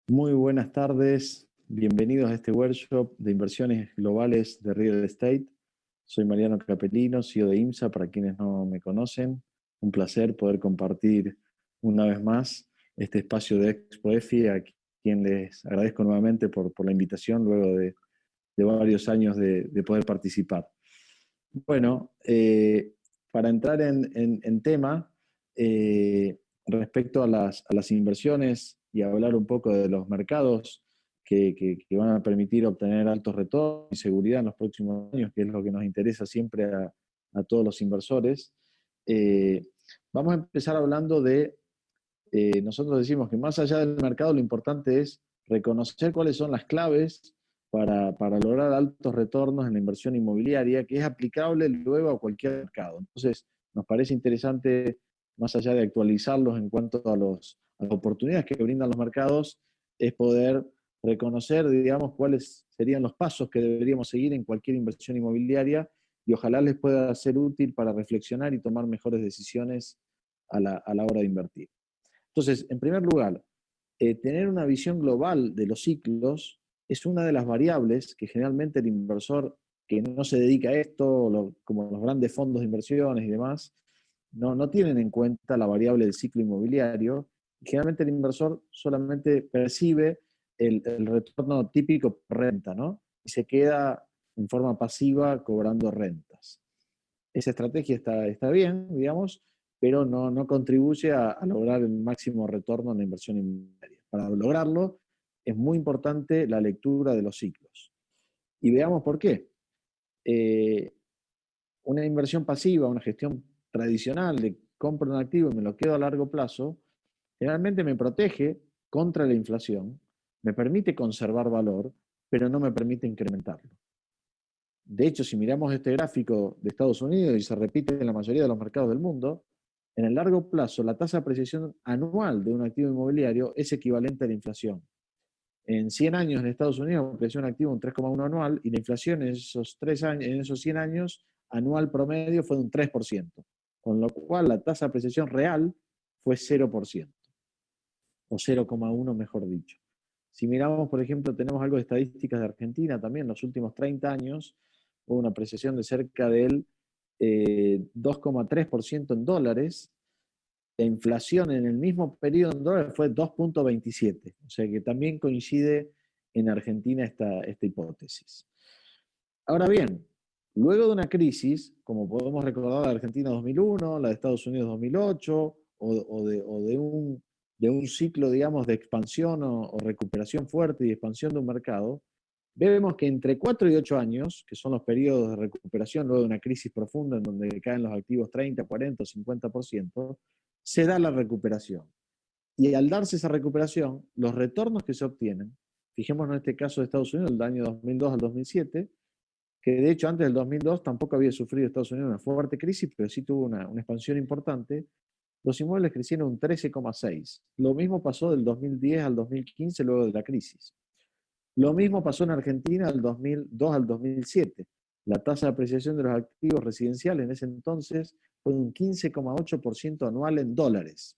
Muy buenas tardes, bienvenidos a este workshop de inversiones globales de Real Estate. Soy Mariano Capellino, CEO de IMSA, para quienes no me conocen. Un placer poder compartir una vez más este espacio de Expo EFI, a quien les agradezco nuevamente por la invitación luego de varios años de poder participar. Bueno, para entrar en tema, respecto a las inversiones y hablar un poco de los mercados que van a permitir obtener altos retornos y seguridad en los próximos años, que es lo que nos interesa siempre a todos los inversores, eh, vamos a empezar hablando nosotros decimos que más allá del mercado lo importante es reconocer cuáles son las claves para lograr altos retornos en la inversión inmobiliaria, que es aplicable luego a cualquier mercado. Entonces, nos parece interesante, más allá de actualizarlos en cuanto a las oportunidades que brindan los mercados, es poder reconocer, digamos, cuáles serían los pasos que deberíamos seguir en cualquier inversión inmobiliaria y ojalá les pueda ser útil para reflexionar y tomar mejores decisiones a la hora de invertir. Entonces, en primer lugar, tener una visión global de los ciclos es una de las variables que generalmente el inversor que no se dedica a esto, como los grandes fondos de inversiones y demás, no tienen en cuenta la variable del ciclo inmobiliario. Generalmente el inversor solamente percibe el retorno típico por renta, ¿no? Y se queda en forma pasiva cobrando rentas. Esa estrategia está bien, digamos, pero no contribuye a lograr el máximo retorno en la inversión inmobiliaria. Para lograrlo, es muy importante la lectura de los ciclos. Y veamos por qué. Eh, una inversión pasiva, una gestión tradicional de compro un activo y me lo quedo a largo plazo, generalmente me protege contra la inflación, me permite conservar valor, pero no me permite incrementarlo. De hecho, si miramos este gráfico de Estados Unidos y se repite en la mayoría de los mercados del mundo, en el largo plazo la tasa de apreciación anual de un activo inmobiliario es equivalente a la inflación. En 100 años en Estados Unidos apreció un activo un 3,1 anual y la inflación en esos 100 años anual promedio fue de un 3%, con lo cual la tasa de apreciación real fue 0%, o 0,1 mejor dicho. Si miramos, por ejemplo, tenemos algo de estadísticas de Argentina también, en los últimos 30 años hubo una apreciación de cerca del 2,3% en dólares. La inflación en el mismo periodo en dólares fue 2,27. O sea que también coincide en Argentina esta hipótesis. Ahora bien, luego de una crisis, como podemos recordar la de Argentina 2001, la de Estados Unidos 2008, de un ciclo, digamos, de expansión o recuperación fuerte y expansión de un mercado, vemos que entre 4 y 8 años, que son los periodos de recuperación luego de una crisis profunda en donde caen los activos 30, 40 o 50%, se da la recuperación. Y al darse esa recuperación, los retornos que se obtienen, fijémonos en este caso de Estados Unidos, del año 2002 al 2007, que de hecho antes del 2002 tampoco había sufrido Estados Unidos una fuerte crisis, pero sí tuvo una expansión importante, los inmuebles crecieron un 13,6. Lo mismo pasó del 2010 al 2015 luego de la crisis. Lo mismo pasó en Argentina del 2002 al 2007. La tasa de apreciación de los activos residenciales en ese entonces fue de un 15,8% anual en dólares.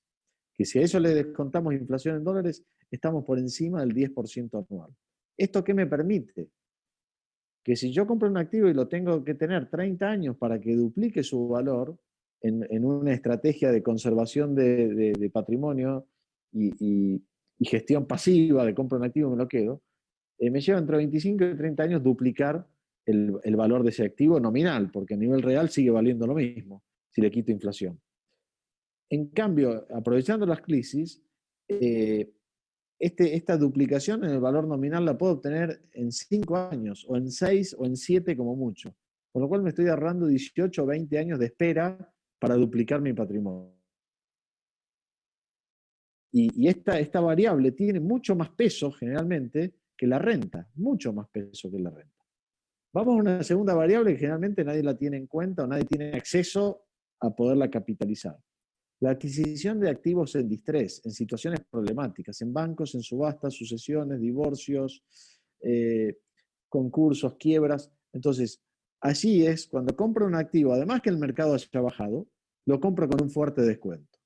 Que si a eso le descontamos inflación en dólares, estamos por encima del 10% anual. ¿Esto qué me permite? Que si yo compro un activo y lo tengo que tener 30 años para que duplique su valor en una estrategia de conservación de patrimonio y gestión pasiva de compro un activo y me lo quedo, me lleva entre 25 y 30 años duplicar el valor de ese activo nominal, porque a nivel real sigue valiendo lo mismo si le quito inflación. En cambio, aprovechando las crisis, esta duplicación en el valor nominal la puedo obtener en 5 años, o en 6, o en 7 como mucho. Con lo cual me estoy ahorrando 18 o 20 años de espera para duplicar mi patrimonio. Y esta variable tiene mucho más peso generalmente que la renta, mucho más peso que la renta. Vamos a una segunda variable que generalmente nadie la tiene en cuenta o nadie tiene acceso a poderla capitalizar. La adquisición de activos en distrés, en situaciones problemáticas, en bancos, en subastas, sucesiones, divorcios, concursos, quiebras. Entonces, así es, cuando compro un activo, además que el mercado haya bajado, lo compro con un fuerte descuento.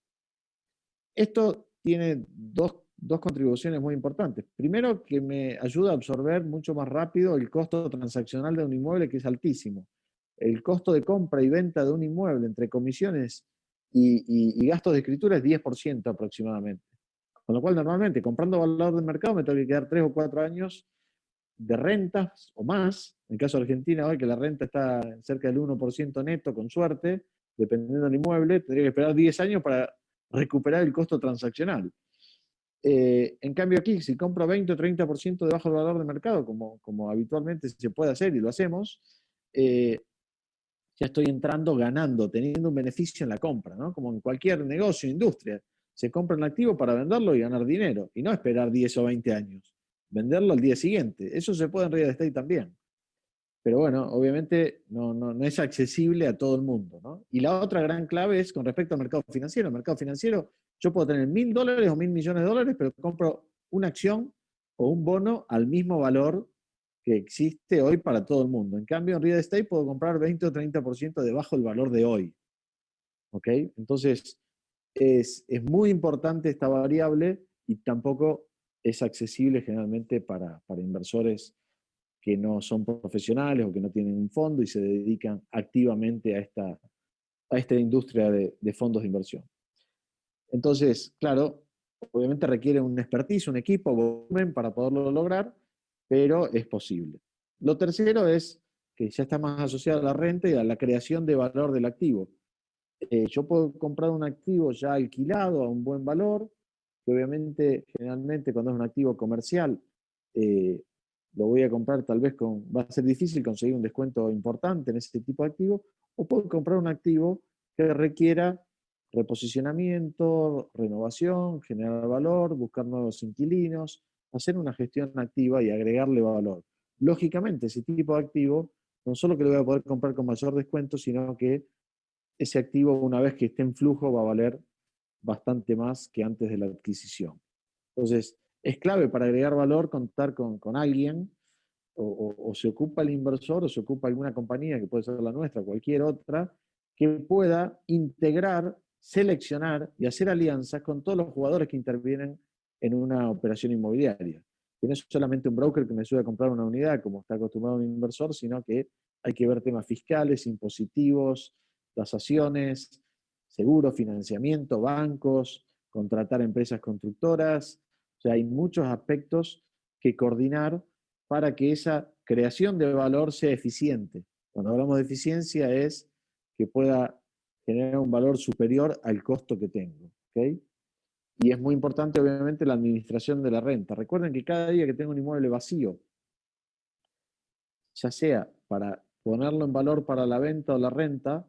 Esto tiene dos dos contribuciones muy importantes. Primero, que me ayuda a absorber mucho más rápido el costo transaccional de un inmueble, que es altísimo. El costo de compra y venta de un inmueble entre comisiones y gastos de escritura es 10% aproximadamente. Con lo cual, normalmente, comprando valor de mercado, me tengo que quedar 3 o 4 años de rentas o más. En el caso de Argentina, hoy que la renta está cerca del 1% neto, con suerte, dependiendo del inmueble, tendría que esperar 10 años para recuperar el costo transaccional. En cambio aquí, si compro 20 o 30% debajo del valor de mercado, como habitualmente se puede hacer y lo hacemos, eh, ya estoy entrando ganando, teniendo un beneficio en la compra, ¿no? Como en cualquier negocio, industria. Se compra un activo para venderlo y ganar dinero, y no esperar 10 o 20 años. Venderlo al día siguiente. Eso se puede en real estate también. Pero bueno, obviamente no es accesible a todo el mundo, ¿no? Y la otra gran clave es con respecto al mercado financiero. El mercado financiero, yo puedo tener $1.000 o $1.000.000.000, pero compro una acción o un bono al mismo valor que existe hoy para todo el mundo. En cambio, en real estate puedo comprar 20 o 30% debajo del valor de hoy. ¿Ok? Entonces, es muy importante esta variable y tampoco es accesible generalmente para inversores que no son profesionales o que no tienen un fondo y se dedican activamente a esta industria de fondos de inversión. Entonces, claro, obviamente requiere un expertise, un equipo, volumen para poderlo lograr, pero es posible. Lo tercero es que ya está más asociado a la renta y a la creación de valor del activo. Yo puedo comprar un activo ya alquilado a un buen valor, que obviamente, generalmente, cuando es un activo comercial, eh, lo voy a comprar tal vez va a ser difícil conseguir un descuento importante en ese tipo de activo, o puedo comprar un activo que requiera reposicionamiento, renovación, generar valor, buscar nuevos inquilinos, hacer una gestión activa y agregarle valor. Lógicamente, ese tipo de activo, no solo que lo voy a poder comprar con mayor descuento, sino que ese activo, una vez que esté en flujo, va a valer bastante más que antes de la adquisición. Entonces, es clave para agregar valor contar con alguien, o se ocupa el inversor, o se ocupa alguna compañía, que puede ser la nuestra, cualquier otra, que pueda integrar, seleccionar y hacer alianzas con todos los jugadores que intervienen en una operación inmobiliaria. Que no es solamente un broker que me ayuda a comprar una unidad, como está acostumbrado un inversor, sino que hay que ver temas fiscales, impositivos, tasaciones, seguros, financiamiento, bancos, contratar empresas constructoras. O sea, hay muchos aspectos que coordinar para que esa creación de valor sea eficiente. Cuando hablamos de eficiencia es que pueda generar un valor superior al costo que tengo. ¿Okay? Y es muy importante, obviamente, la administración de la renta. Recuerden que cada día que tengo un inmueble vacío, ya sea para ponerlo en valor para la venta o la renta,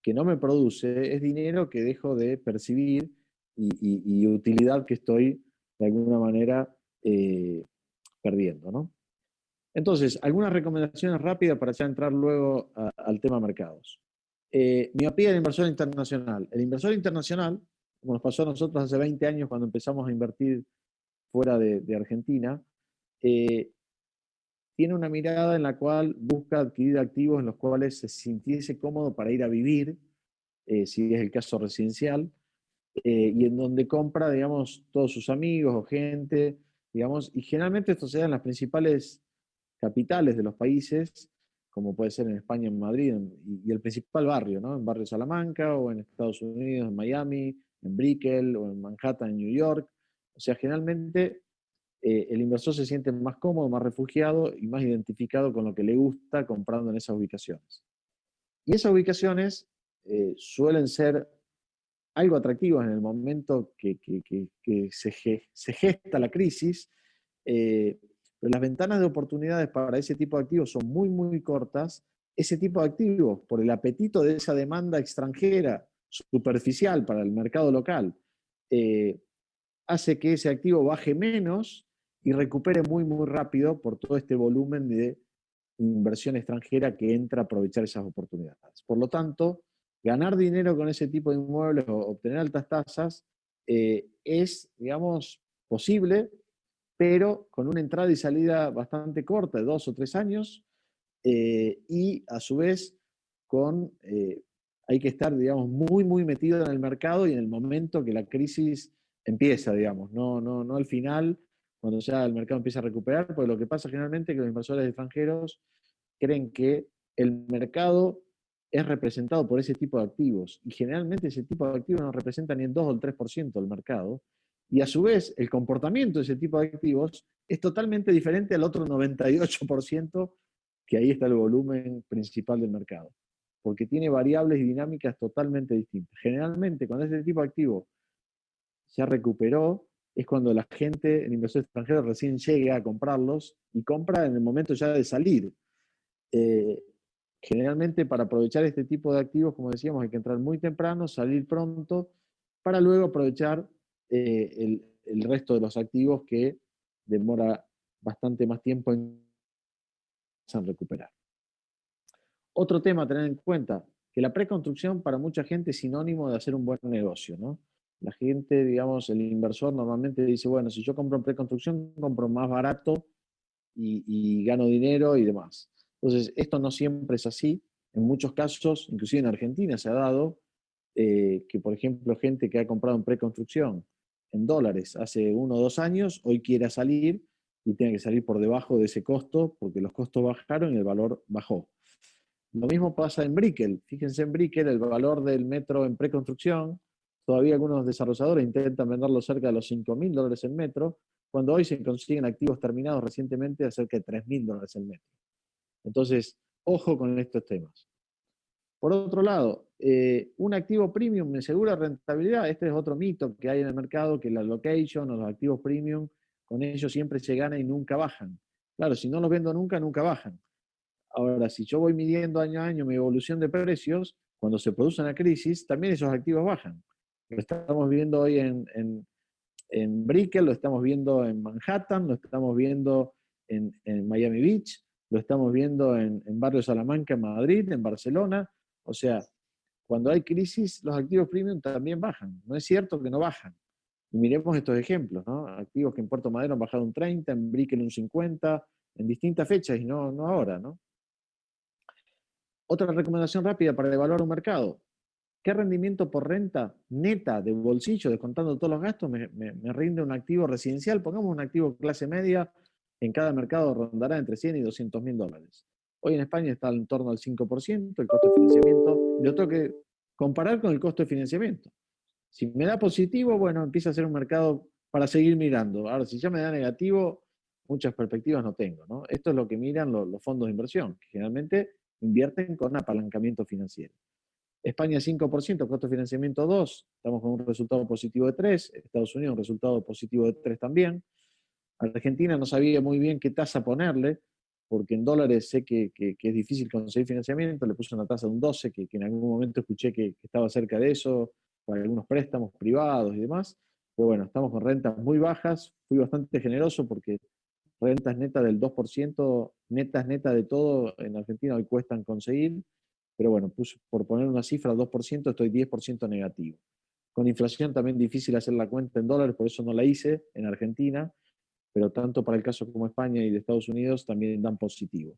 que no me produce, es dinero que dejo de percibir y utilidad que estoy de alguna manera perdiendo, ¿no? Entonces, algunas recomendaciones rápidas para ya entrar luego al tema mercados. Miopía del inversor internacional. El inversor internacional, como nos pasó a nosotros hace 20 años cuando empezamos a invertir fuera de Argentina, eh, tiene una mirada en la cual busca adquirir activos en los cuales se sintiese cómodo para ir a vivir, si es el caso residencial, y en donde compra, digamos, todos sus amigos o gente, digamos, y generalmente esto se da en las principales capitales de los países, como puede ser en España, en Madrid, y el principal barrio, ¿no? En barrio Salamanca, o en Estados Unidos, en Miami, en Brickell, o en Manhattan, en New York. O sea, generalmente el inversor se siente más cómodo, más refugiado y más identificado con lo que le gusta comprando en esas ubicaciones. Y esas ubicaciones suelen ser algo atractivas en el momento que se gesta la crisis, pero las ventanas de oportunidades para ese tipo de activos son muy, muy cortas. Ese tipo de activos, por el apetito de esa demanda extranjera superficial para el mercado local, eh, hace que ese activo baje menos y recupere muy, muy rápido por todo este volumen de inversión extranjera que entra a aprovechar esas oportunidades. Por lo tanto, ganar dinero con ese tipo de inmuebles o obtener altas tasas es, digamos, posible, pero con una entrada y salida bastante corta, de 2 o 3 años, y a su vez hay que estar, digamos, muy, muy metido en el mercado y en el momento que la crisis empieza, digamos, no al final, cuando ya el mercado empieza a recuperar, porque lo que pasa generalmente es que los inversores extranjeros creen que el mercado es representado por ese tipo de activos, y generalmente ese tipo de activos no representa ni el 2 o el 3% del mercado, y a su vez el comportamiento de ese tipo de activos es totalmente diferente al otro 98%, que ahí está el volumen principal del mercado, porque tiene variables y dinámicas totalmente distintas. Generalmente, cuando ese tipo de activo ya recuperó, es cuando la gente, el inversor extranjero, recién llega a comprarlos y compra en el momento ya de salir. Eh, Generalmente, para aprovechar este tipo de activos, como decíamos, hay que entrar muy temprano, salir pronto, para luego aprovechar el resto de los activos que demora bastante más tiempo en recuperar. Otro tema a tener en cuenta, que la preconstrucción para mucha gente es sinónimo de hacer un buen negocio, ¿no? La gente, digamos, el inversor normalmente dice, bueno, si yo compro en preconstrucción, compro más barato y gano dinero y demás. Entonces, esto no siempre es así. En muchos casos, inclusive en Argentina se ha dado que, por ejemplo, gente que ha comprado en preconstrucción en dólares hace 1 o 2 años, hoy quiera salir y tiene que salir por debajo de ese costo porque los costos bajaron y el valor bajó. Lo mismo pasa en Brickell. Fíjense en Brickell, el valor del metro en preconstrucción, todavía algunos desarrolladores intentan venderlo cerca de los $5.000 el metro, cuando hoy se consiguen activos terminados recientemente a cerca de $3.000 el metro. Entonces, ojo con estos temas. Por otro lado, un activo premium me asegura rentabilidad. Este es otro mito que hay en el mercado, que la location o los activos premium, con ellos siempre se gana y nunca bajan. Claro, si no los vendo nunca, nunca bajan. Ahora, si yo voy midiendo año a año mi evolución de precios, cuando se produce una crisis, también esos activos bajan. Lo estamos viendo hoy en Brickell, lo estamos viendo en Manhattan, lo estamos viendo en Miami Beach, lo estamos viendo en Barrio Salamanca, en Madrid, en Barcelona. O sea, cuando hay crisis, los activos premium también bajan. No es cierto que no bajan. Y miremos estos ejemplos, ¿no? Activos que en Puerto Madero han bajado un 30, en Brickell un 50, en distintas fechas y no ahora, ¿no? Otra recomendación rápida para evaluar un mercado. ¿Qué rendimiento por renta neta de bolsillo, descontando todos los gastos, me rinde un activo residencial? Pongamos un activo clase media, en cada mercado rondará entre 100 y $200.000. Hoy en España está en torno al 5% el costo de financiamiento, y lo tengo que comparar con el costo de financiamiento. Si me da positivo, bueno, empieza a ser un mercado para seguir mirando. Ahora, si ya me da negativo, muchas perspectivas no tengo, ¿no? Esto es lo que miran los fondos de inversión, que generalmente invierten con apalancamiento financiero. España 5%, costo de financiamiento 2, estamos con un resultado positivo de 3, Estados Unidos un resultado positivo de 3 también. Argentina no sabía muy bien qué tasa ponerle, porque en dólares sé que es difícil conseguir financiamiento, le puse una tasa de un 12, que en algún momento escuché que estaba cerca de eso, para algunos préstamos privados y demás, pero bueno, estamos con rentas muy bajas, fui bastante generoso porque rentas netas del 2%, netas de todo, en Argentina hoy cuestan conseguir, pero bueno, por poner una cifra, 2%, estoy 10% negativo. Con inflación también difícil hacer la cuenta en dólares, por eso no la hice en Argentina, pero tanto para el caso como España y de Estados Unidos también dan positivo.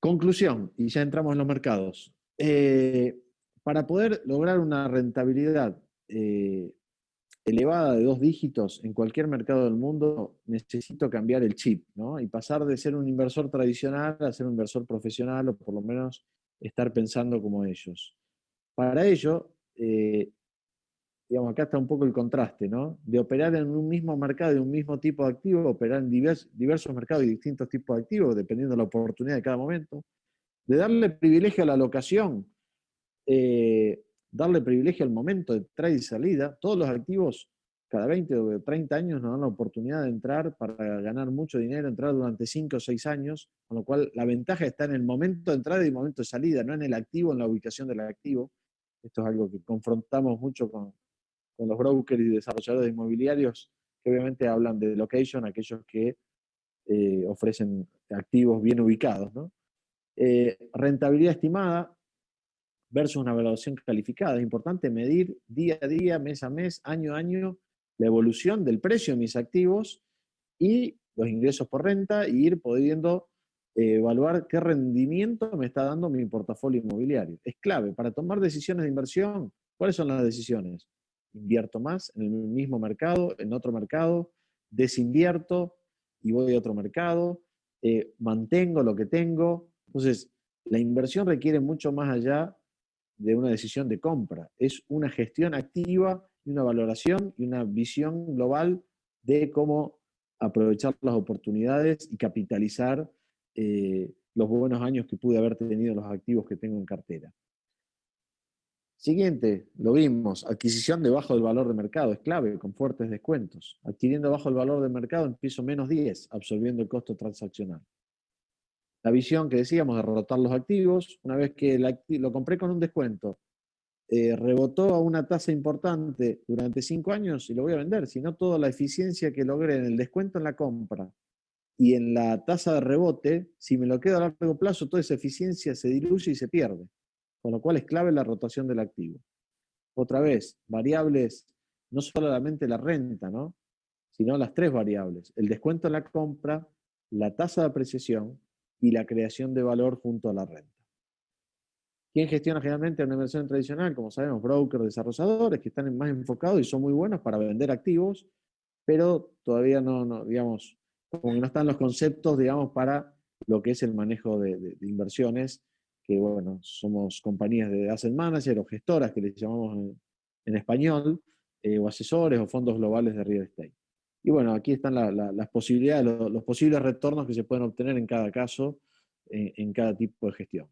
Conclusión, y ya entramos en los mercados. Para poder lograr una rentabilidad elevada de 2 dígitos en cualquier mercado del mundo, necesito cambiar el chip, ¿no? Y pasar de ser un inversor tradicional a ser un inversor profesional, o por lo menos estar pensando como ellos. Para ello, digamos, acá está un poco el contraste, ¿no? De operar en un mismo mercado y un mismo tipo de activo, operar en diversos mercados y distintos tipos de activos, dependiendo de la oportunidad de cada momento. De darle privilegio a la locación, darle privilegio al momento de entrada y salida. Todos los activos, cada 20 o 30 años, nos dan la oportunidad de entrar para ganar mucho dinero, entrar durante 5 o 6 años, con lo cual la ventaja está en el momento de entrada y el momento de salida, no en el activo, en la ubicación del activo. Esto es algo que confrontamos mucho con los brokers y desarrolladores inmobiliarios, que obviamente hablan de location, aquellos que ofrecen activos bien ubicados, ¿no? Rentabilidad estimada versus una evaluación calificada. Es importante medir día a día, mes a mes, año a año, la evolución del precio de mis activos y los ingresos por renta, y ir pudiendo evaluar qué rendimiento me está dando mi portafolio inmobiliario. Es clave para tomar decisiones de inversión. ¿Cuáles son las decisiones? invierto más en el mismo mercado, en otro mercado, desinvierto y voy a otro mercado, mantengo lo que tengo. Entonces, la inversión requiere mucho más allá de una decisión de compra. Es una gestión activa y una valoración y una visión global de cómo aprovechar las oportunidades y capitalizar los buenos años que pude haber tenido los activos que tengo en cartera. Siguiente, lo vimos, adquisición debajo del valor de mercado, es clave, con fuertes descuentos. Adquiriendo bajo el valor del mercado, empiezo menos 10, absorbiendo el costo transaccional. La visión que decíamos de rotar los activos, una vez que lo compré con un descuento, rebotó a una tasa importante durante 5 años y lo voy a vender, si no toda la eficiencia que logré en el descuento en la compra y en la tasa de rebote, si me lo quedo a largo plazo, toda esa eficiencia se diluye y se pierde, con lo cual es clave la rotación del activo. Otra vez, variables, no solamente la renta, ¿no? Sino las 3 variables, el descuento en la compra, la tasa de apreciación y la creación de valor junto a la renta. ¿Quién gestiona generalmente una inversión tradicional? Como sabemos, brokers, desarrolladores que están más enfocados y son muy buenos para vender activos, pero todavía no digamos, como que no están los conceptos, digamos, para lo que es el manejo de inversiones, que bueno, somos compañías de asset manager o gestoras que les llamamos en español, o asesores o fondos globales de real estate. Y bueno, aquí están las posibilidades, los posibles retornos que se pueden obtener en cada caso, en cada tipo de gestión.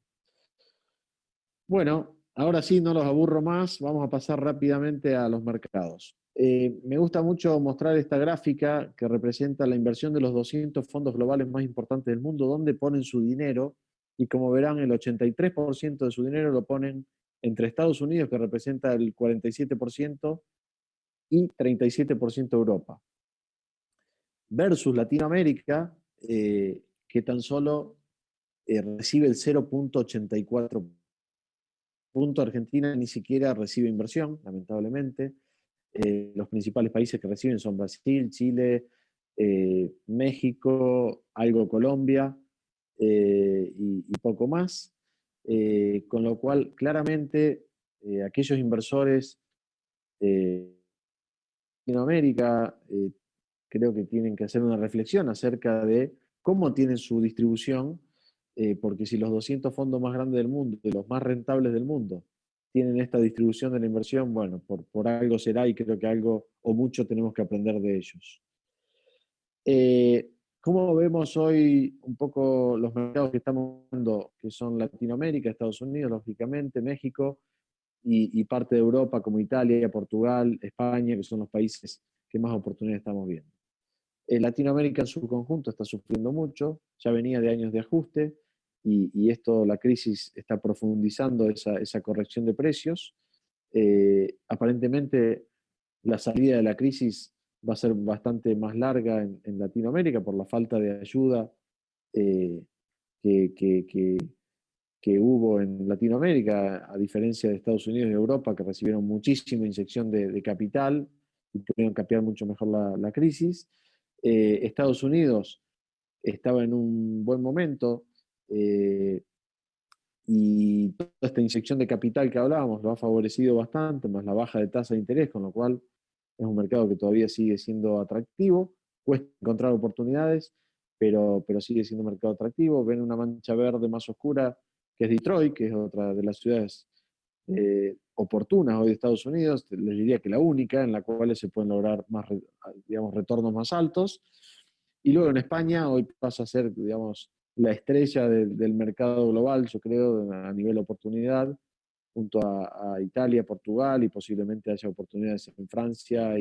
Bueno, ahora sí, no los aburro más, vamos a pasar rápidamente a los mercados. Me gusta mucho mostrar esta gráfica que representa la inversión de los 200 fondos globales más importantes del mundo, donde ponen su dinero, y como verán, el 83% de su dinero lo ponen entre Estados Unidos, que representa el 47%, y 37% Europa, versus Latinoamérica, que tan solo recibe el 0,84%. Argentina ni siquiera recibe inversión, lamentablemente. Los principales países que reciben son Brasil, Chile, México, algo Colombia y poco más. Con lo cual, claramente, aquellos inversores de Latinoamérica creo que tienen que hacer una reflexión acerca de cómo tienen su distribución, porque si los 200 fondos más grandes del mundo, de los más rentables del mundo, tienen esta distribución de la inversión, bueno, por algo será y creo que algo o mucho tenemos que aprender de ellos. ¿Cómo vemos hoy un poco los mercados que estamos viendo, que son Latinoamérica, Estados Unidos, lógicamente, México y parte de Europa como Italia, Portugal, España, que son los países que más oportunidades estamos viendo? Latinoamérica en su conjunto está sufriendo mucho, ya venía de años de ajuste y esto, la crisis está profundizando esa corrección de precios. Aparentemente la salida de la crisis va a ser bastante más larga en Latinoamérica por la falta de ayuda eh, que, que, que, que hubo en Latinoamérica, a diferencia de Estados Unidos y Europa, que recibieron muchísima inyección de capital y pudieron capear mucho mejor la crisis. Estados Unidos estaba en un buen momento y toda esta inyección de capital que hablábamos lo ha favorecido bastante, más la baja de tasa de interés, con lo cual es un mercado que todavía sigue siendo atractivo, cuesta encontrar oportunidades, pero sigue siendo un mercado atractivo. Ven una mancha verde más oscura, que es Detroit, que es otra de las ciudades oportunas hoy de Estados Unidos, les diría que la única en la cual se pueden lograr más, digamos, retornos más altos. Y luego en España hoy pasa a ser, digamos, la estrella del mercado global, yo creo, a nivel oportunidad, junto a Italia, Portugal, y posiblemente haya oportunidades en Francia.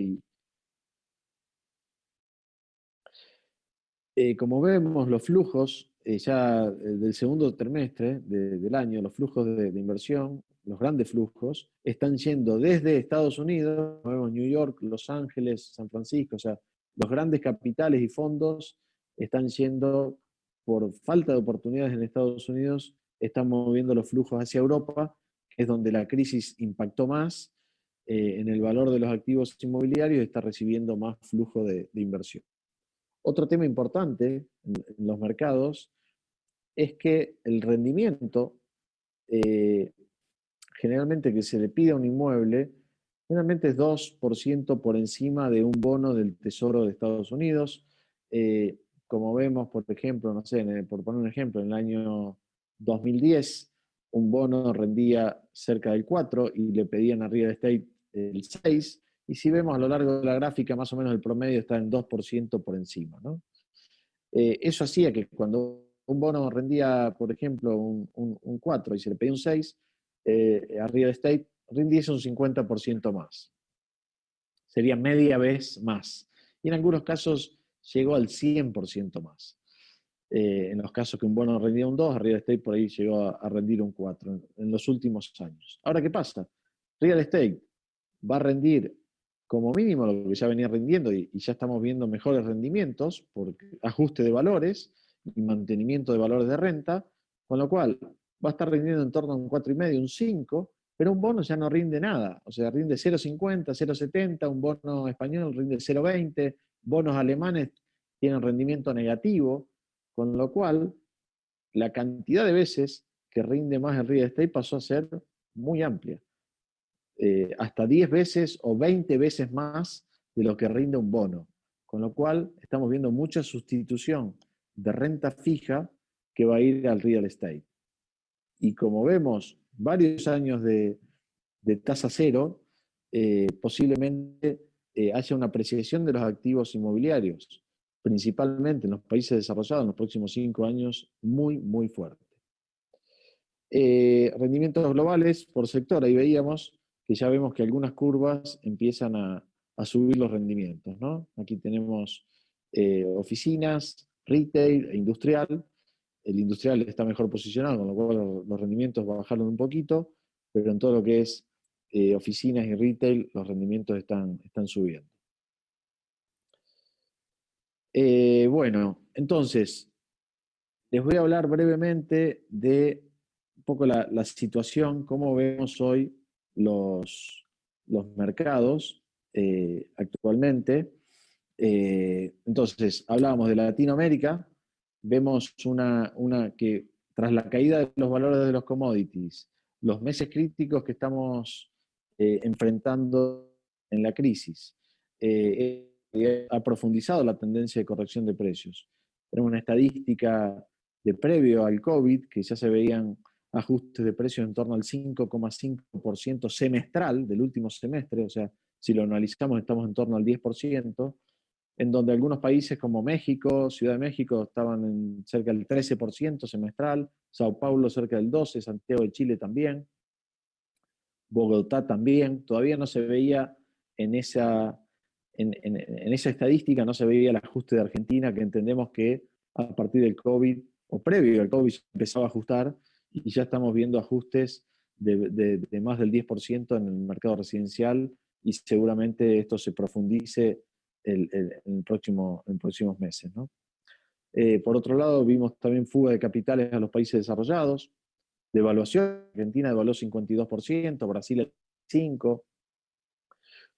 Como vemos, los flujos ya del segundo trimestre del año, los flujos de inversión, los grandes flujos, están yendo desde Estados Unidos, vemos New York, Los Ángeles, San Francisco, o sea, los grandes capitales y fondos están yendo por falta de oportunidades en Estados Unidos, están moviendo los flujos hacia Europa, que es donde la crisis impactó más en el valor de los activos inmobiliarios y está recibiendo más flujo de inversión. Otro tema importante en los mercados es que el rendimiento, generalmente que se le pide a un inmueble, Generalmente es 2% por encima de un bono del Tesoro de Estados Unidos. Como vemos, por ejemplo, no sé, por poner un ejemplo, en el año 2010 un bono rendía cerca del 4 y le pedían a real estate el 6. Y si vemos a lo largo de la gráfica, más o menos el promedio está en 2% por encima, ¿no? Eso hacía que cuando un bono rendía, por ejemplo, un 4 y se le pedía un 6, a real estate rindiese un 50% más. Sería media vez más. Y en algunos casos llegó al 100% más. En los casos que un bono rendía un 2, real estate por ahí llegó a rendir un 4 en los últimos años. Ahora, ¿qué pasa? Real estate va a rendir como mínimo lo que ya venía rindiendo y ya estamos viendo mejores rendimientos por ajuste de valores y mantenimiento de valores de renta, con lo cual va a estar rindiendo en torno a un 4,5, un 5, pero un bono ya no rinde nada, o sea, rinde 0,50, 0,70, un bono español rinde 0,20, bonos alemanes tienen rendimiento negativo, con lo cual la cantidad de veces que rinde más el real estate pasó a ser muy amplia. Hasta 10 veces o 20 veces más de lo que rinde un bono. Con lo cual estamos viendo mucha sustitución de renta fija que va a ir al real estate. Y como vemos varios años de tasa cero, posiblemente haya una apreciación de los activos inmobiliarios, principalmente en los países desarrollados en los próximos 5 años, muy, muy fuerte. Rendimientos globales por sector, ahí veíamos que ya vemos que algunas curvas empiezan a subir los rendimientos, ¿no? Aquí tenemos oficinas, retail e industrial. El industrial está mejor posicionado, con lo cual los rendimientos bajaron un poquito, pero en todo lo que es oficinas y retail, los rendimientos están subiendo. Bueno, entonces, les voy a hablar brevemente de un poco la situación, cómo vemos hoy los, los mercados actualmente. Entonces, hablábamos de Latinoamérica, vemos una que tras la caída de los valores de los commodities, los meses críticos que estamos enfrentando en la crisis, ha profundizado la tendencia de corrección de precios. Tenemos una estadística de previo al COVID, que ya se veían ajustes de precios en torno al 5,5% semestral del último semestre, o sea, si lo analizamos estamos en torno al 10%, en donde algunos países como México, Ciudad de México, estaban en cerca del 13% semestral, Sao Paulo cerca del 12%, Santiago de Chile también, Bogotá también. Todavía no se veía en esa, en esa estadística, no se veía el ajuste de Argentina, que entendemos que a partir del COVID, o previo al COVID, empezaba a ajustar, y ya estamos viendo ajustes de más del 10% en el mercado residencial, y seguramente esto se profundice en próximos meses, ¿no? Por otro lado, vimos también fuga de capitales a los países desarrollados, devaluación, Argentina devaluó 52%, Brasil el 5%,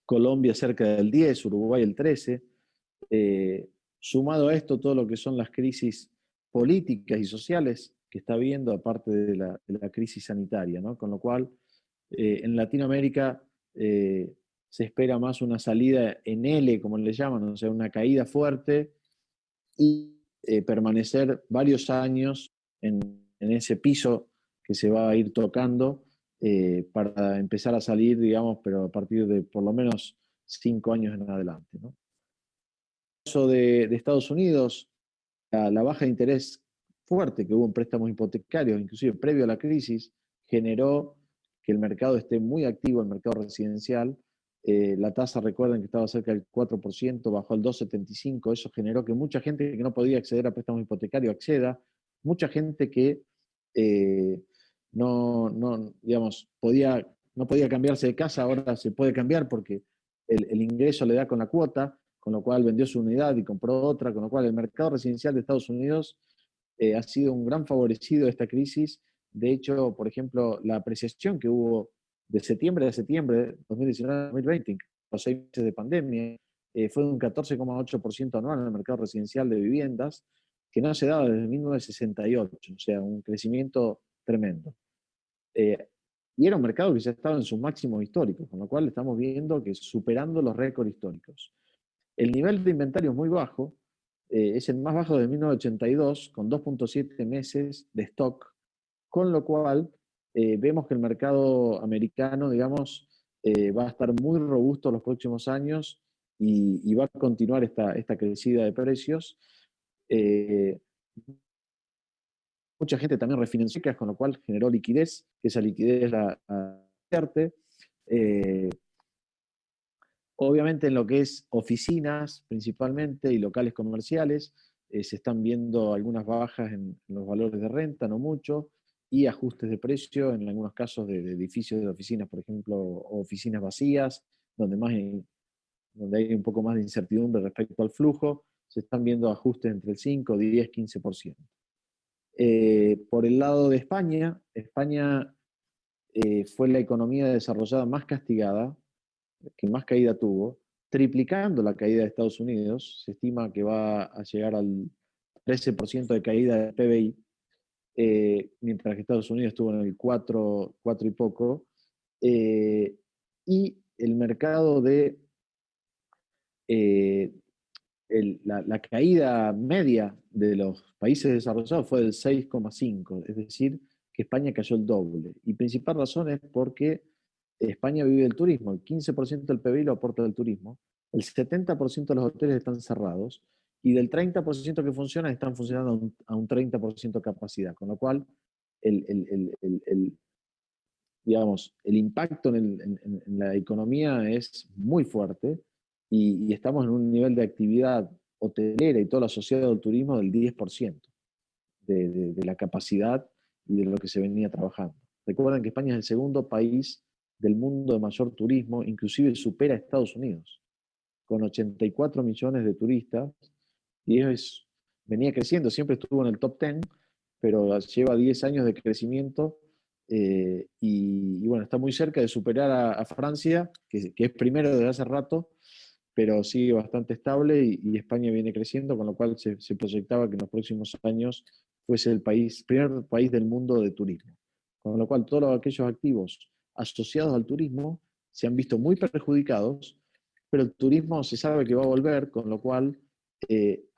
Colombia cerca del 10%, Uruguay el 13%. Sumado a esto, todo lo que son las crisis políticas y sociales que está habiendo, aparte de la crisis sanitaria, ¿no? Con lo cual, en Latinoamérica se espera más una salida en L, como le llaman, o sea, una caída fuerte y permanecer varios años en ese piso que se va a ir tocando para empezar a salir, digamos, pero a partir de por lo menos 5 años en adelante, ¿no? En el caso de Estados Unidos, la baja de interés fuerte que hubo en préstamos hipotecarios, inclusive previo a la crisis, generó que el mercado esté muy activo, el mercado residencial. La tasa, recuerden que estaba cerca del 4%, bajó al 2,75%, eso generó que mucha gente que no podía acceder a préstamos hipotecarios acceda, mucha gente que digamos, no podía cambiarse de casa, ahora se puede cambiar porque el ingreso le da con la cuota, con lo cual vendió su unidad y compró otra, con lo cual el mercado residencial de Estados Unidos ha sido un gran favorecido de esta crisis. De hecho, por ejemplo, la apreciación que hubo de septiembre a septiembre 2019-2020, los 6 meses de pandemia, fue de un 14,8% anual en el mercado residencial de viviendas, que no se daba desde 1968, o sea, un crecimiento tremendo. y era un mercado que ya estaba en sus máximos históricos, con lo cual estamos viendo que superando los récords históricos. El nivel de inventario es muy bajo, es el más bajo de 1982, con 2.7 meses de stock, con lo cual vemos que el mercado americano, digamos, va a estar muy robusto los próximos años y va a continuar esta crecida de precios. Eh, Mucha gente también refinanció, con lo cual generó liquidez, que esa liquidez la invierte. Obviamente en lo que es oficinas principalmente y locales comerciales, se están viendo algunas bajas en los valores de renta, no mucho, y ajustes de precio en algunos casos de edificios de oficinas, por ejemplo, o oficinas vacías, donde hay un poco más de incertidumbre respecto al flujo, se están viendo ajustes entre el 5, 10, 15%. Por el lado de España, España fue la economía desarrollada más castigada, que más caída tuvo, triplicando la caída de Estados Unidos. Se estima que va a llegar al 13% de caída del PBI, mientras que Estados Unidos estuvo en el 4 y poco. Y el mercado de eh, la caída media de los países desarrollados fue del 6,5, es decir, que España cayó el doble. Y principal razón es porque España vive del turismo, el 15% del PBI lo aporta del turismo, el 70% de los hoteles están cerrados y del 30% que funcionan están funcionando a un 30% de capacidad, con lo cual el, el, el, el, digamos, el impacto en la economía es muy fuerte y estamos en un nivel de actividad hotelera y todo lo asociado al turismo del 10% de la capacidad y de lo que se venía trabajando. Recuerden que España es el segundo país del mundo de mayor turismo, inclusive supera a Estados Unidos, con 84 millones de turistas, y venía creciendo, siempre estuvo en el top 10, pero lleva 10 años de crecimiento y bueno, está muy cerca de superar a Francia, que es primero desde hace rato, pero sigue bastante estable y España viene creciendo, con lo cual se proyectaba que en los próximos años fuese el primer país del mundo de turismo. Con lo cual todos aquellos activos asociados al turismo se han visto muy perjudicados, pero el turismo se sabe que va a volver, con lo cual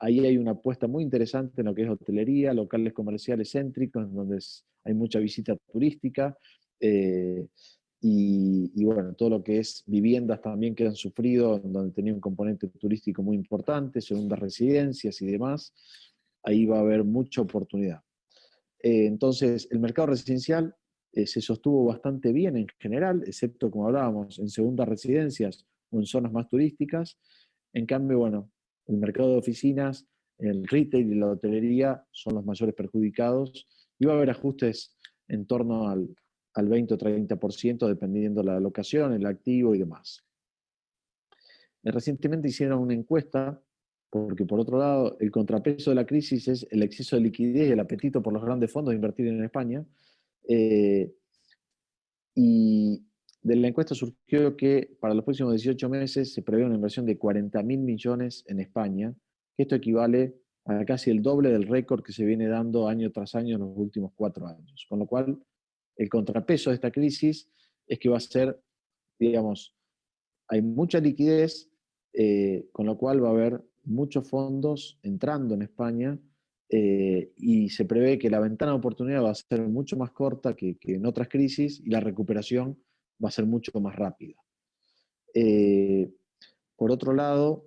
ahí hay una apuesta muy interesante en lo que es hotelería, locales comerciales céntricos, en donde hay mucha visita turística, y bueno, todo lo que es viviendas también que han sufrido, donde tenía un componente turístico muy importante, segundas residencias y demás, ahí va a haber mucha oportunidad. Entonces, el mercado residencial se sostuvo bastante bien en general, excepto, como hablábamos, en segundas residencias o en zonas más turísticas. En cambio, bueno, el mercado de oficinas, el retail y la hotelería son los mayores perjudicados y va a haber ajustes en torno al 20 o 30% dependiendo de la locación, el activo y demás. Recientemente hicieron una encuesta, porque por otro lado, el contrapeso de la crisis es el exceso de liquidez y el apetito por los grandes fondos de invertir en España. Y de la encuesta surgió que para los próximos 18 meses se prevé una inversión de 40.000 millones en España, que esto equivale a casi el doble del récord que se viene dando año tras año en los últimos 4 años. Con lo cual, el contrapeso de esta crisis es que va a ser, digamos, hay mucha liquidez, con lo cual va a haber muchos fondos entrando en España y se prevé que la ventana de oportunidad va a ser mucho más corta que en otras crisis y la recuperación va a ser mucho más rápida. Eh, por otro lado,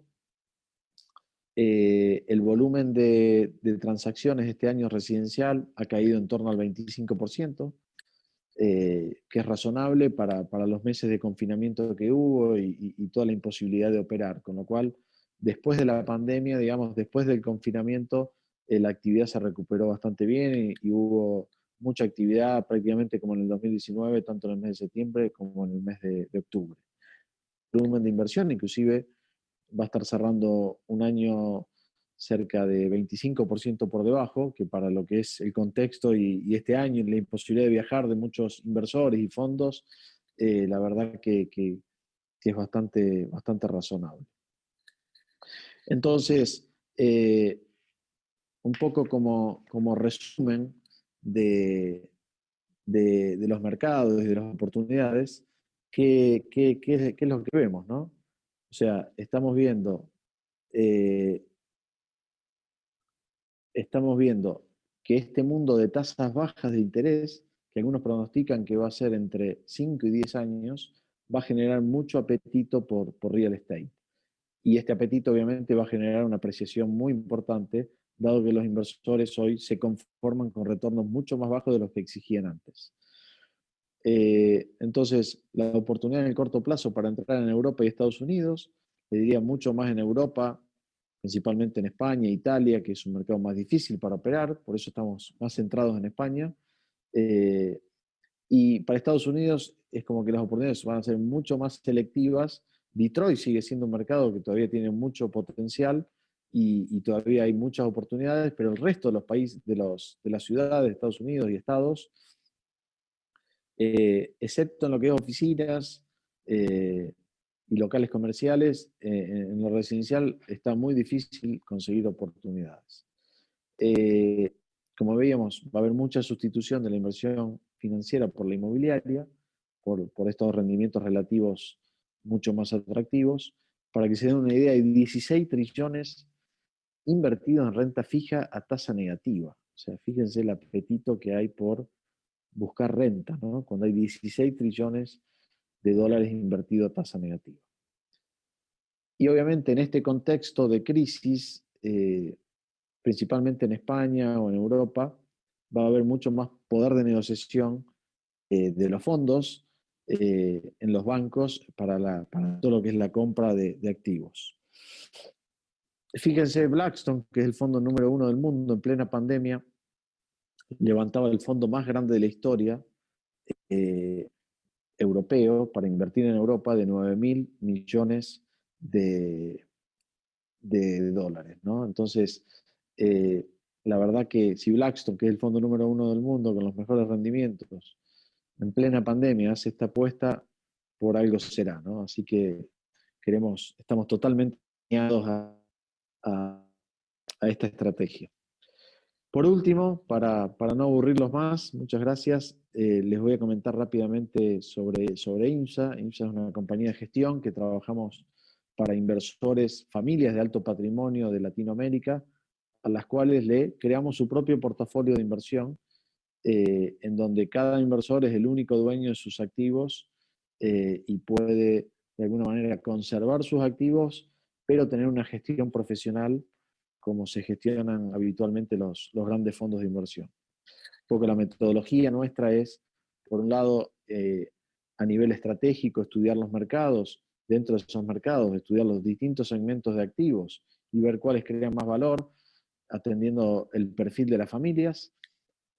el volumen de transacciones este año residencial ha caído en torno al 25%, que es razonable para los meses de confinamiento que hubo y toda la imposibilidad de operar. Con lo cual, después de la pandemia, digamos, después del confinamiento, la actividad se recuperó bastante bien y hubo mucha actividad prácticamente como en el 2019, tanto en el mes de septiembre como en el mes de octubre. Volumen de inversión, inclusive va a estar cerrando un año cerca de 25% por debajo, que para lo que es el contexto y este año y la imposibilidad de viajar de muchos inversores y fondos, la verdad que es bastante razonable. Entonces, un poco como resumen de de los mercados y de las oportunidades, qué es lo que vemos, ¿no? O sea, eh, estamos viendo que este mundo de tasas bajas de interés, que algunos pronostican que va a ser entre 5 y 10 años, va a generar mucho apetito por real estate. Y este apetito obviamente va a generar una apreciación muy importante, dado que los inversores hoy se conforman con retornos mucho más bajos de los que exigían antes. Entonces, la oportunidad en el corto plazo para entrar en Europa y Estados Unidos, le diría mucho más en Europa, principalmente en España e Italia, que es un mercado más difícil para operar, por eso estamos más centrados en España. Eh, y para Estados Unidos es como que las oportunidades van a ser mucho más selectivas. Detroit sigue siendo un mercado que todavía tiene mucho potencial y todavía hay muchas oportunidades, pero el resto de los países, de las ciudades de Estados Unidos y estados, excepto en lo que es oficinas eh, y locales comerciales, en lo residencial está muy difícil conseguir oportunidades. Eh, Como veíamos, va a haber mucha sustitución de la inversión financiera por la inmobiliaria, por estos rendimientos relativos mucho más atractivos. Para que se den una idea, hay 16 trillones invertidos en renta fija a tasa negativa. O sea, fíjense el apetito que hay por buscar renta, ¿no? Cuando hay 16 trillones de dólares invertidos a tasa negativa. Y obviamente en este contexto de crisis, principalmente en España o en Europa, va a haber mucho más poder de negociación de los fondos en los bancos para todo lo que es la compra de activos. Fíjense, Blackstone, que es el fondo número 1 del mundo en plena pandemia, levantaba el fondo más grande de la historia eh, europeo para invertir en Europa de 9.000 millones de, de dólares, ¿no? Entonces, eh, la verdad que si Blackstone, que es el fondo número 1 del mundo con los mejores rendimientos, en plena pandemia hace esta apuesta, por algo será, ¿no? Así que estamos totalmente alineados a, a esta estrategia. Por último, para no aburrirlos más, muchas gracias, les voy a comentar rápidamente sobre IMSA. IMSA es una compañía de gestión que trabajamos para inversores, familias de alto patrimonio de Latinoamérica, a las cuales le creamos su propio portafolio de inversión, en donde cada inversor es el único dueño de sus activos y puede de alguna manera conservar sus activos, pero tener una gestión profesional como se gestionan habitualmente los grandes fondos de inversión. Un poco la metodología nuestra es, por un lado, a nivel estratégico, estudiar los mercados, dentro de esos mercados, estudiar los distintos segmentos de activos y ver cuáles crean más valor, atendiendo el perfil de las familias.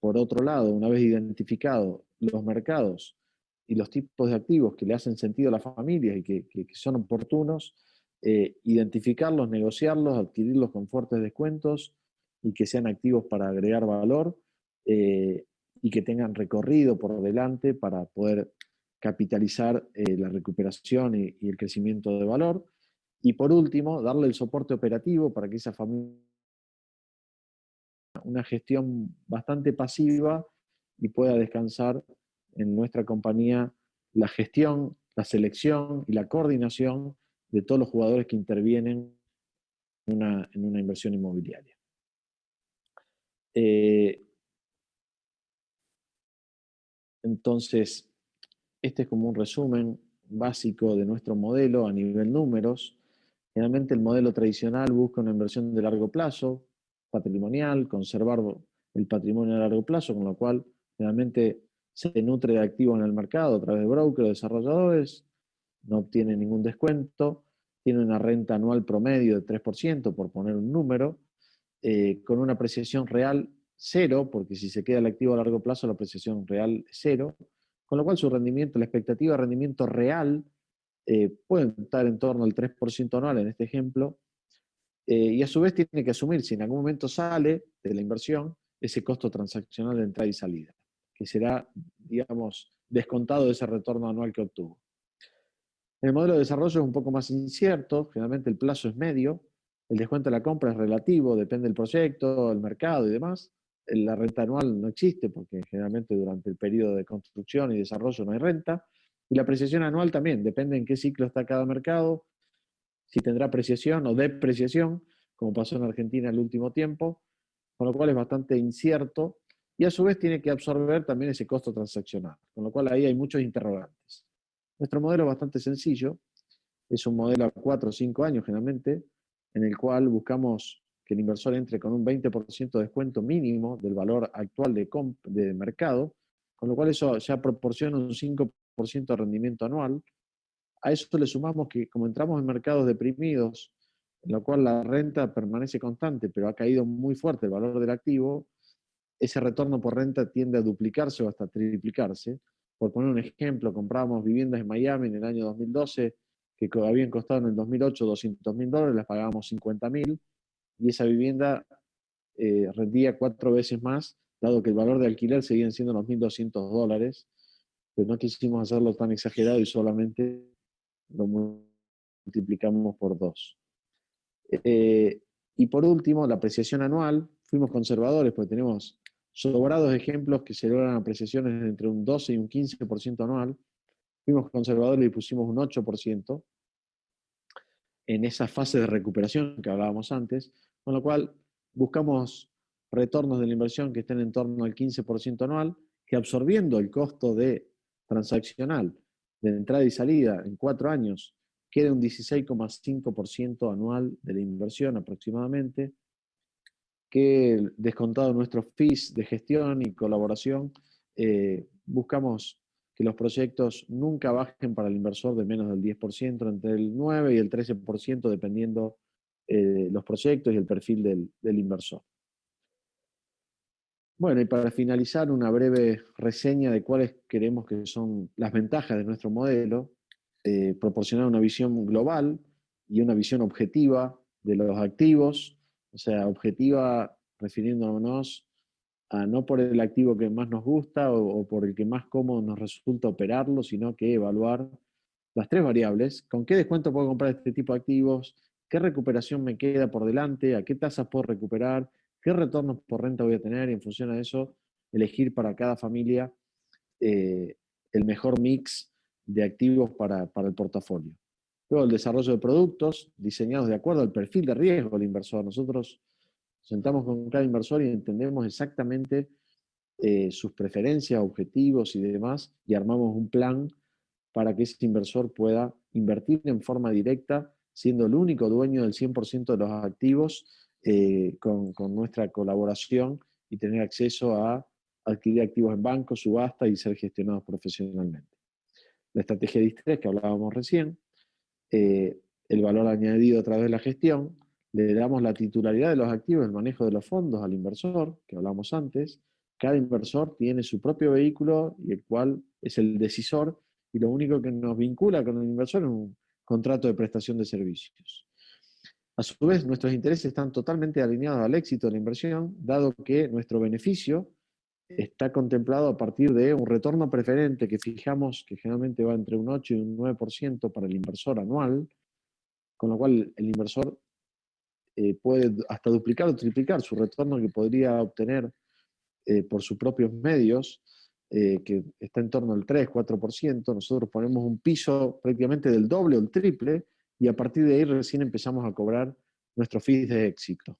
Por otro lado, una vez identificados los mercados y los tipos de activos que le hacen sentido a las familias y que son oportunos, identificarlos, negociarlos, adquirirlos con fuertes descuentos y que sean activos para agregar valor y que tengan recorrido por delante para poder capitalizar la recuperación y el crecimiento de valor. Y por último, darle el soporte operativo para que esa familia una gestión bastante pasiva y pueda descansar en nuestra compañía la gestión, la selección y la coordinación de todos los jugadores que intervienen en una inversión inmobiliaria. Entonces, este es como un resumen básico de nuestro modelo a nivel números. Generalmente el modelo tradicional busca una inversión de largo plazo, patrimonial, conservar el patrimonio a largo plazo, con lo cual generalmente se nutre de activos en el mercado a través de brokers o desarrolladores, no obtiene ningún descuento, tiene una renta anual promedio de 3%, por poner un número, con una apreciación real cero, porque si se queda el activo a largo plazo la apreciación real es cero, con lo cual su rendimiento, la expectativa de rendimiento real puede estar en torno al 3% anual en este ejemplo, y a su vez tiene que asumir si en algún momento sale de la inversión ese costo transaccional de entrada y salida, que será, digamos, descontado de ese retorno anual que obtuvo. El modelo de desarrollo es un poco más incierto, generalmente el plazo es medio, el descuento de la compra es relativo, depende del proyecto, el mercado y demás, la renta anual no existe, porque generalmente durante el periodo de construcción y desarrollo no hay renta, y la apreciación anual también, depende en qué ciclo está cada mercado, si tendrá apreciación o depreciación, como pasó en Argentina el último tiempo, con lo cual es bastante incierto, y a su vez tiene que absorber también ese costo transaccional, con lo cual ahí hay muchos interrogantes. Nuestro modelo es bastante sencillo, es un modelo a 4 o 5 años generalmente, en el cual buscamos que el inversor entre con un 20% de descuento mínimo del valor actual de mercado, con lo cual eso ya proporciona un 5% de rendimiento anual. A eso le sumamos que como entramos en mercados deprimidos, en lo cual la renta permanece constante, pero ha caído muy fuerte el valor del activo, ese retorno por renta tiende a duplicarse o hasta triplicarse. Por poner un ejemplo, comprábamos viviendas en Miami en el año 2012 que habían costado en el 2008 $200.000, las pagábamos 50.000 y esa vivienda rendía 4 veces más, dado que el valor de alquiler seguían siendo los $1.200, pero no quisimos hacerlo tan exagerado y solamente lo multiplicamos por 2. Eh, y por último, la apreciación anual. Fuimos conservadores porque tenemos sobrados ejemplos que se logran apreciaciones entre un 12 y un 15% anual. Fuimos conservadores y pusimos un 8% en esa fase de recuperación que hablábamos antes, con lo cual buscamos retornos de la inversión que estén en torno al 15% anual, que absorbiendo el costo de transaccional de entrada y salida en 4 años, quede un 16,5% anual de la inversión aproximadamente, que descontado nuestros fees de gestión y colaboración, buscamos que los proyectos nunca bajen para el inversor de menos del 10%, entre el 9 y el 13%, dependiendo los proyectos y el perfil del inversor. Bueno, y para finalizar, una breve reseña de cuáles creemos que son las ventajas de nuestro modelo, proporcionar una visión global y una visión objetiva de los activos, o sea, objetiva refiriéndonos a no por el activo que más nos gusta o por el que más cómodo nos resulta operarlo, sino que evaluar las 3 variables: con qué descuento puedo comprar este tipo de activos, qué recuperación me queda por delante, a qué tasas puedo recuperar, qué retornos por renta voy a tener, y en función de eso elegir para cada familia eh, el mejor mix de activos para el portafolio. Luego el desarrollo de productos diseñados de acuerdo al perfil de riesgo del inversor. Nosotros sentamos con cada inversor y entendemos exactamente sus preferencias, objetivos y demás, y armamos un plan para que ese inversor pueda invertir en forma directa, siendo el único dueño del 100% de los activos, con nuestra colaboración, y tener acceso a adquirir activos en bancos, subasta y ser gestionados profesionalmente. La estrategia de distrés que hablábamos recién, el valor añadido a través de la gestión, le damos la titularidad de los activos, el manejo de los fondos al inversor, que hablamos antes. Cada inversor tiene su propio vehículo y el cual es el decisor, y lo único que nos vincula con el inversor es un contrato de prestación de servicios. A su vez, nuestros intereses están totalmente alineados al éxito de la inversión, dado que nuestro beneficio está contemplado a partir de un retorno preferente que fijamos, que generalmente va entre un 8 y un 9% para el inversor anual, con lo cual el inversor puede hasta duplicar o triplicar su retorno que podría obtener por sus propios medios, que está en torno al 3-4%. Nosotros ponemos un piso prácticamente del doble o el triple, y a partir de ahí recién empezamos a cobrar nuestros fees de éxito.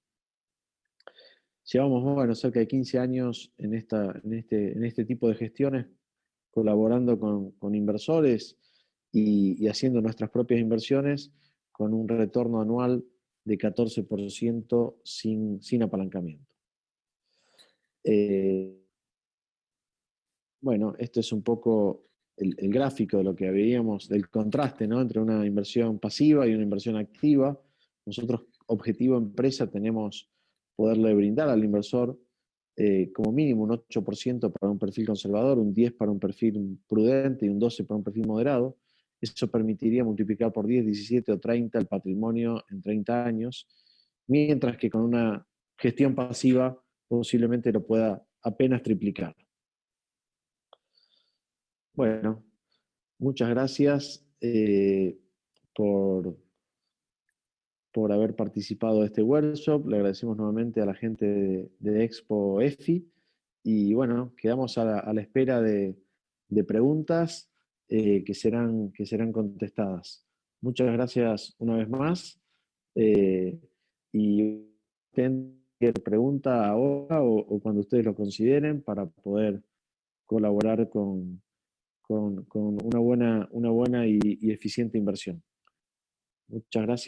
Llevamos, bueno, cerca de 15 años en este tipo de gestiones, colaborando con inversores y haciendo nuestras propias inversiones con un retorno anual de 14% sin apalancamiento. Bueno, esto es un poco el gráfico de lo que veíamos, del contraste, ¿no?, entre una inversión pasiva y una inversión activa. Nosotros, objetivo empresa, tenemos poderle brindar al inversor como mínimo un 8% para un perfil conservador, un 10% para un perfil prudente y un 12% para un perfil moderado. Eso permitiría multiplicar por 10, 17 o 30 el patrimonio en 30 años, mientras que con una gestión pasiva posiblemente lo pueda apenas triplicar. Bueno, muchas gracias por por haber participado de este workshop. Le agradecemos nuevamente a la gente de Expo EFI. Y bueno, quedamos a la espera de preguntas que serán contestadas. Muchas gracias una vez más. Y cualquier pregunta ahora o cuando ustedes lo consideren para poder colaborar con una buena y eficiente inversión. Muchas gracias.